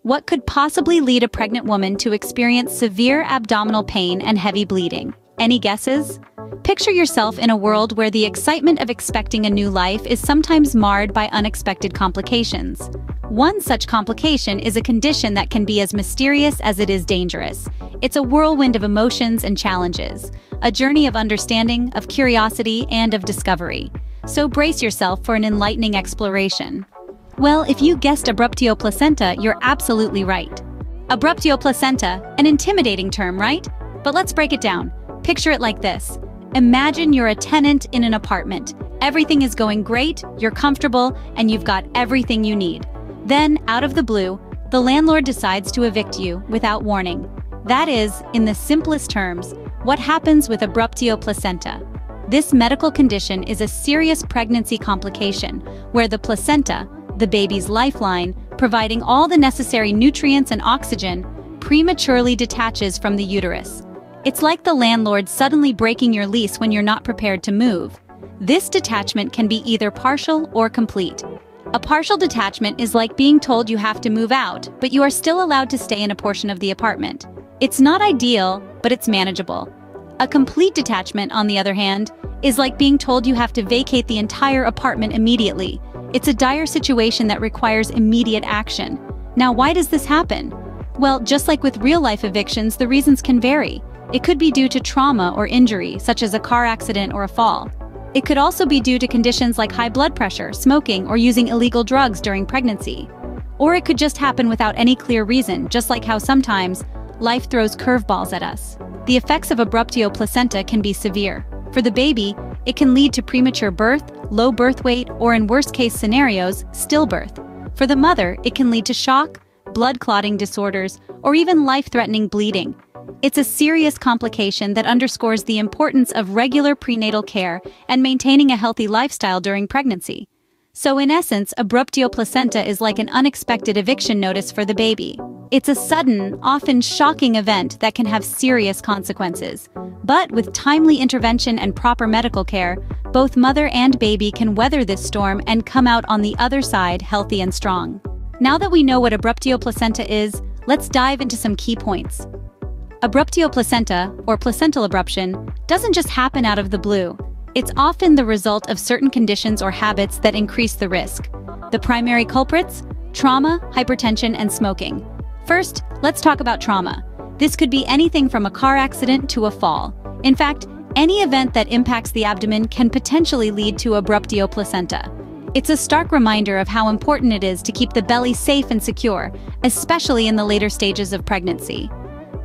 What could possibly lead a pregnant woman to experience severe abdominal pain and heavy bleeding? Any guesses? Picture yourself in a world where the excitement of expecting a new life is sometimes marred by unexpected complications. One such complication is a condition that can be as mysterious as it is dangerous. It's a whirlwind of emotions and challenges, a journey of understanding, of curiosity, and of discovery. So brace yourself for an enlightening exploration. Well, if you guessed abruptio placenta, you're absolutely right. Abruptio placenta, an intimidating term, right? But let's break it down. Picture it like this. Imagine you're a tenant in an apartment. Everything is going great, you're comfortable, and you've got everything you need. Then, out of the blue, the landlord decides to evict you without warning. That is, in the simplest terms, what happens with abruptio placenta. This medical condition is a serious pregnancy complication where the placenta, the baby's lifeline, providing all the necessary nutrients and oxygen, prematurely detaches from the uterus. It's like the landlord suddenly breaking your lease when you're not prepared to move. This detachment can be either partial or complete. A partial detachment is like being told you have to move out, but you are still allowed to stay in a portion of the apartment. It's not ideal, but it's manageable. A complete detachment, on the other hand, is like being told you have to vacate the entire apartment immediately. It's a dire situation that requires immediate action. Now, why does this happen? Well, just like with real-life evictions, the reasons can vary. It could be due to trauma or injury, such as a car accident or a fall. It could also be due to conditions like high blood pressure, smoking, or using illegal drugs during pregnancy. Or it could just happen without any clear reason, just like how sometimes life throws curveballs at us. The effects of abruptio placenta can be severe. For the baby, it can lead to premature birth, low birth weight, or in worst-case scenarios, stillbirth. For the mother, it can lead to shock, blood clotting disorders, or even life-threatening bleeding. It's a serious complication that underscores the importance of regular prenatal care and maintaining a healthy lifestyle during pregnancy. So in essence, abruptio placenta is like an unexpected eviction notice for the baby. It's a sudden, often shocking event that can have serious consequences. But with timely intervention and proper medical care, both mother and baby can weather this storm and come out on the other side healthy and strong. Now that we know what abruptio placenta is, let's dive into some key points. Abruptio placenta, or placental abruption, doesn't just happen out of the blue. It's often the result of certain conditions or habits that increase the risk. The primary culprits? Trauma, hypertension, and smoking. First, let's talk about trauma. This could be anything from a car accident to a fall. In fact, any event that impacts the abdomen can potentially lead to abruptio placenta. It's a stark reminder of how important it is to keep the belly safe and secure, especially in the later stages of pregnancy.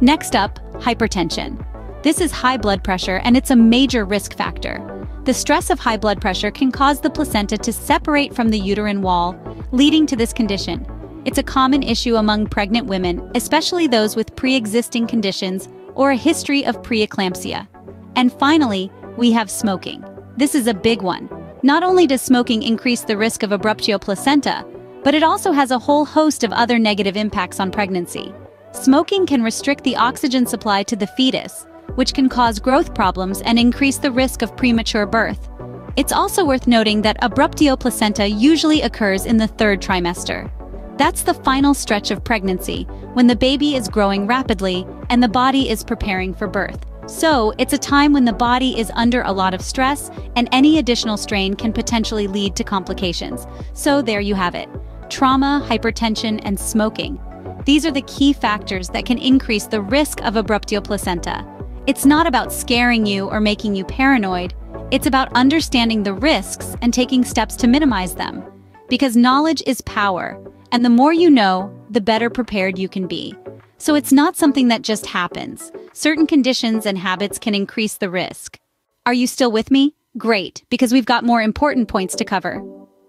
Next up, hypertension. This is high blood pressure, and it's a major risk factor. The stress of high blood pressure can cause the placenta to separate from the uterine wall, leading to this condition. It's a common issue among pregnant women, especially those with pre-existing conditions or a history of preeclampsia. And finally, we have smoking. This is a big one. Not only does smoking increase the risk of abruptio placenta, but it also has a whole host of other negative impacts on pregnancy. Smoking can restrict the oxygen supply to the fetus, which can cause growth problems and increase the risk of premature birth. It's also worth noting that abruptio placenta usually occurs in the third trimester. That's the final stretch of pregnancy, when the baby is growing rapidly and the body is preparing for birth. So, it's a time when the body is under a lot of stress, and any additional strain can potentially lead to complications. So there you have it. Trauma, hypertension, and smoking. These are the key factors that can increase the risk of abruptio placenta. It's not about scaring you or making you paranoid. It's about understanding the risks and taking steps to minimize them. Because knowledge is power, and the more you know, the better prepared you can be. So it's not something that just happens. Certain conditions and habits can increase the risk. Are you still with me? Great, because we've got more important points to cover.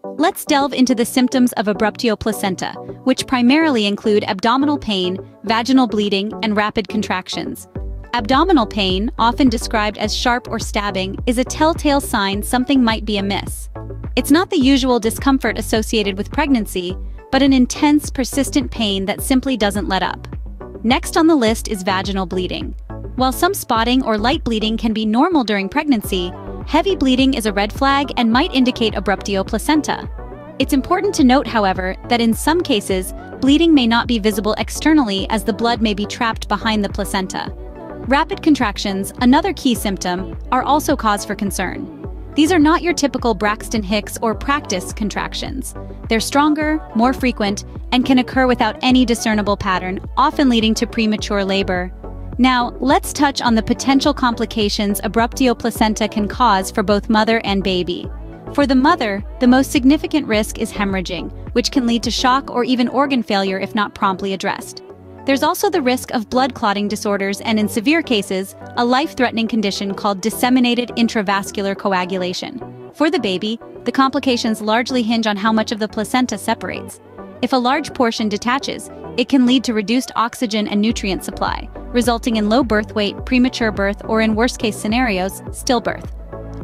Let's delve into the symptoms of abruptio placenta, which primarily include abdominal pain, vaginal bleeding, and rapid contractions. Abdominal pain, often described as sharp or stabbing, is a telltale sign something might be amiss. It's not the usual discomfort associated with pregnancy, but an intense, persistent pain that simply doesn't let up. Next on the list is vaginal bleeding. While some spotting or light bleeding can be normal during pregnancy, heavy bleeding is a red flag and might indicate abruptio placenta. It's important to note, however, that in some cases, bleeding may not be visible externally as the blood may be trapped behind the placenta. Rapid contractions, another key symptom, are also cause for concern. These are not your typical Braxton Hicks or practice contractions. They're stronger, more frequent, and can occur without any discernible pattern, often leading to premature labor. Now, let's touch on the potential complications abruptio placenta can cause for both mother and baby. For the mother, the most significant risk is hemorrhaging, which can lead to shock or even organ failure if not promptly addressed. There's also the risk of blood clotting disorders and, in severe cases, a life-threatening condition called disseminated intravascular coagulation. For the baby, the complications largely hinge on how much of the placenta separates. If a large portion detaches, it can lead to reduced oxygen and nutrient supply, resulting in low birth weight, premature birth, or in worst-case scenarios, stillbirth.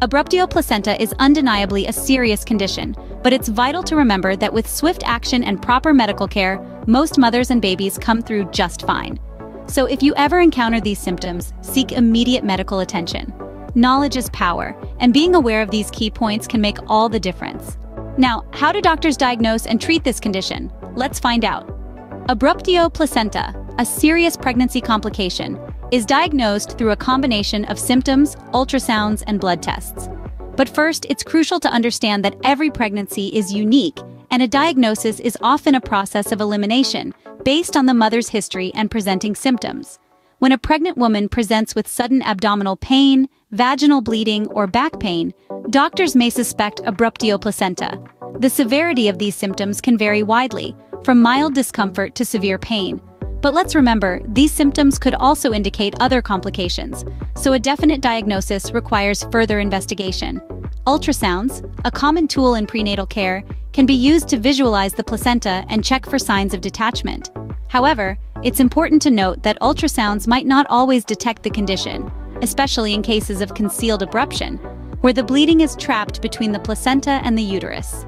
Abruptio placenta is undeniably a serious condition, but it's vital to remember that with swift action and proper medical care, most mothers and babies come through just fine. So if you ever encounter these symptoms, seek immediate medical attention. Knowledge is power, and being aware of these key points can make all the difference. Now, how do doctors diagnose and treat this condition? Let's find out. Abruptio placenta, a serious pregnancy complication, is diagnosed through a combination of symptoms, ultrasounds, and blood tests. But first, it's crucial to understand that every pregnancy is unique, and a diagnosis is often a process of elimination based on the mother's history and presenting symptoms. When a pregnant woman presents with sudden abdominal pain, vaginal bleeding, or back pain, doctors may suspect abruptio placenta. The severity of these symptoms can vary widely, from mild discomfort to severe pain. But let's remember, these symptoms could also indicate other complications, so a definite diagnosis requires further investigation. Ultrasounds, a common tool in prenatal care, can be used to visualize the placenta and check for signs of detachment. However, it's important to note that ultrasounds might not always detect the condition, especially in cases of concealed abruption, where the bleeding is trapped between the placenta and the uterus.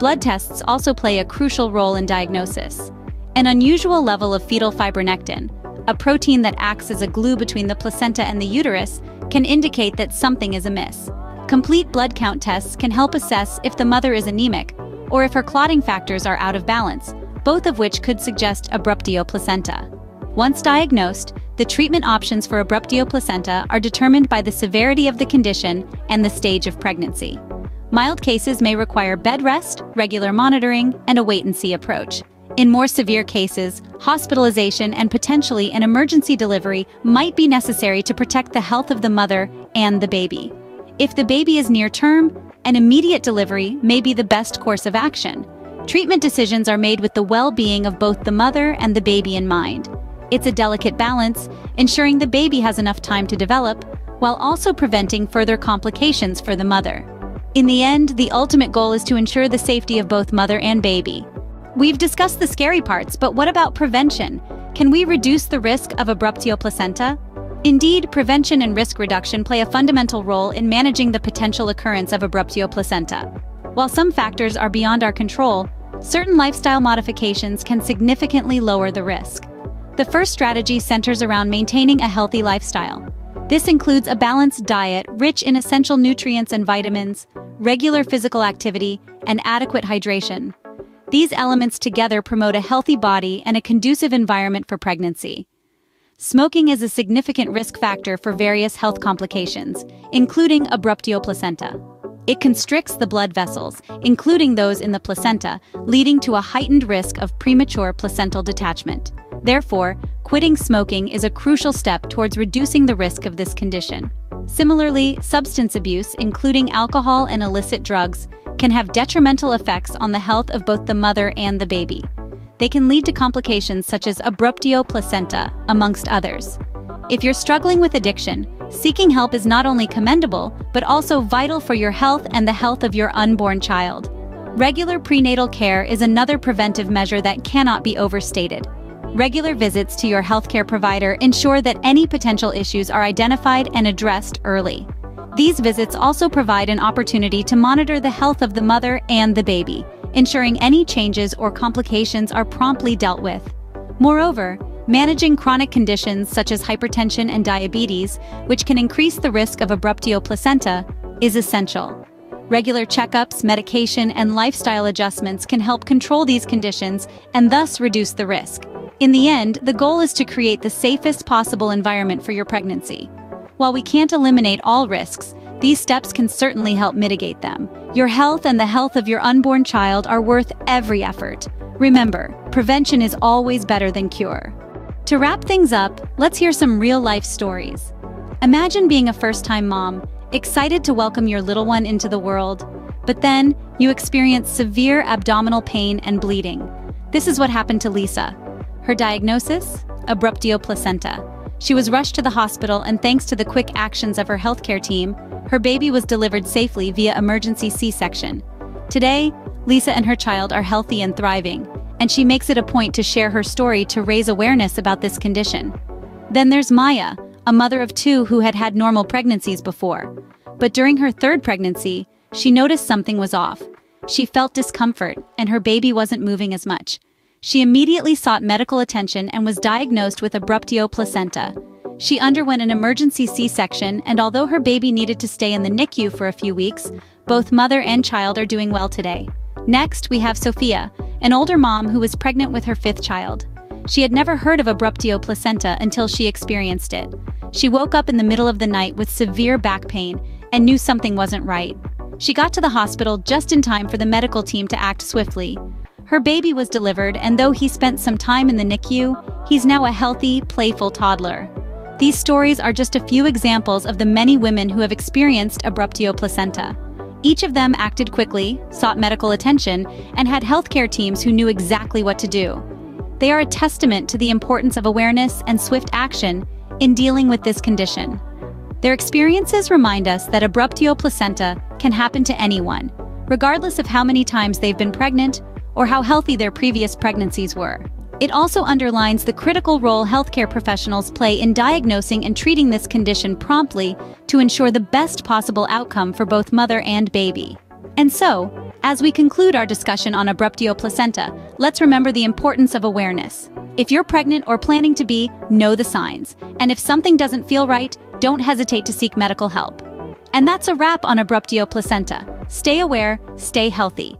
Blood tests also play a crucial role in diagnosis. An unusual level of fetal fibronectin, a protein that acts as a glue between the placenta and the uterus, can indicate that something is amiss. Complete blood count tests can help assess if the mother is anemic or if her clotting factors are out of balance, both of which could suggest abruptio placenta. Once diagnosed, the treatment options for abruptio placenta are determined by the severity of the condition and the stage of pregnancy. Mild cases may require bed rest, regular monitoring, and a wait-and-see approach. In more severe cases, hospitalization and potentially an emergency delivery might be necessary to protect the health of the mother and the baby. If the baby is near term, an immediate delivery may be the best course of action. Treatment decisions are made with the well-being of both the mother and the baby in mind. It's a delicate balance, ensuring the baby has enough time to develop, while also preventing further complications for the mother. In the end, the ultimate goal is to ensure the safety of both mother and baby. We've discussed the scary parts, but what about prevention? Can we reduce the risk of abruptio placenta? Indeed, prevention and risk reduction play a fundamental role in managing the potential occurrence of abruptio placenta. While some factors are beyond our control, certain lifestyle modifications can significantly lower the risk. The first strategy centers around maintaining a healthy lifestyle. This includes a balanced diet rich in essential nutrients and vitamins, regular physical activity, and adequate hydration. These elements together promote a healthy body and a conducive environment for pregnancy. Smoking is a significant risk factor for various health complications, including abruptio placenta. It constricts the blood vessels, including those in the placenta, leading to a heightened risk of premature placental detachment. Therefore, quitting smoking is a crucial step towards reducing the risk of this condition. Similarly, substance abuse, including alcohol and illicit drugs, can have detrimental effects on the health of both the mother and the baby. They can lead to complications such as abruptio placenta, amongst others. If you're struggling with addiction, seeking help is not only commendable, but also vital for your health and the health of your unborn child. Regular prenatal care is another preventive measure that cannot be overstated. Regular visits to your healthcare provider ensure that any potential issues are identified and addressed early. These visits also provide an opportunity to monitor the health of the mother and the baby, ensuring any changes or complications are promptly dealt with. Moreover, managing chronic conditions such as hypertension and diabetes, which can increase the risk of abruptio placenta, is essential. Regular checkups, medication, and lifestyle adjustments can help control these conditions and thus reduce the risk. In the end, the goal is to create the safest possible environment for your pregnancy. While we can't eliminate all risks, these steps can certainly help mitigate them. Your health and the health of your unborn child are worth every effort. Remember, prevention is always better than cure. To wrap things up, let's hear some real-life stories. Imagine being a first-time mom, excited to welcome your little one into the world, but then you experience severe abdominal pain and bleeding. This is what happened to Lisa. Her diagnosis? Abruptio placenta. She was rushed to the hospital, and thanks to the quick actions of her healthcare team, her baby was delivered safely via emergency C-section. Today, Lisa and her child are healthy and thriving, and she makes it a point to share her story to raise awareness about this condition. Then there's Maya, a mother of two who had had normal pregnancies before. But during her third pregnancy, she noticed something was off. She felt discomfort, and her baby wasn't moving as much. She immediately sought medical attention and was diagnosed with abruptio placenta. She underwent an emergency C-section, and although her baby needed to stay in the NICU for a few weeks, both mother and child are doing well today. Next, we have Sophia, an older mom who was pregnant with her fifth child. She had never heard of abruptio placenta until she experienced it. She woke up in the middle of the night with severe back pain and knew something wasn't right. She got to the hospital just in time for the medical team to act swiftly. Her baby was delivered, and though he spent some time in the NICU, he's now a healthy, playful toddler. These stories are just a few examples of the many women who have experienced abruptio placenta. Each of them acted quickly, sought medical attention, and had healthcare teams who knew exactly what to do. They are a testament to the importance of awareness and swift action in dealing with this condition. Their experiences remind us that abruptio placenta can happen to anyone, regardless of how many times they've been pregnant or how healthy their previous pregnancies were. It also underlines the critical role healthcare professionals play in diagnosing and treating this condition promptly to ensure the best possible outcome for both mother and baby. And so, as we conclude our discussion on abruptio placenta, let's remember the importance of awareness. If you're pregnant or planning to be, know the signs. And if something doesn't feel right, don't hesitate to seek medical help. And that's a wrap on abruptio placenta. Stay aware, stay healthy.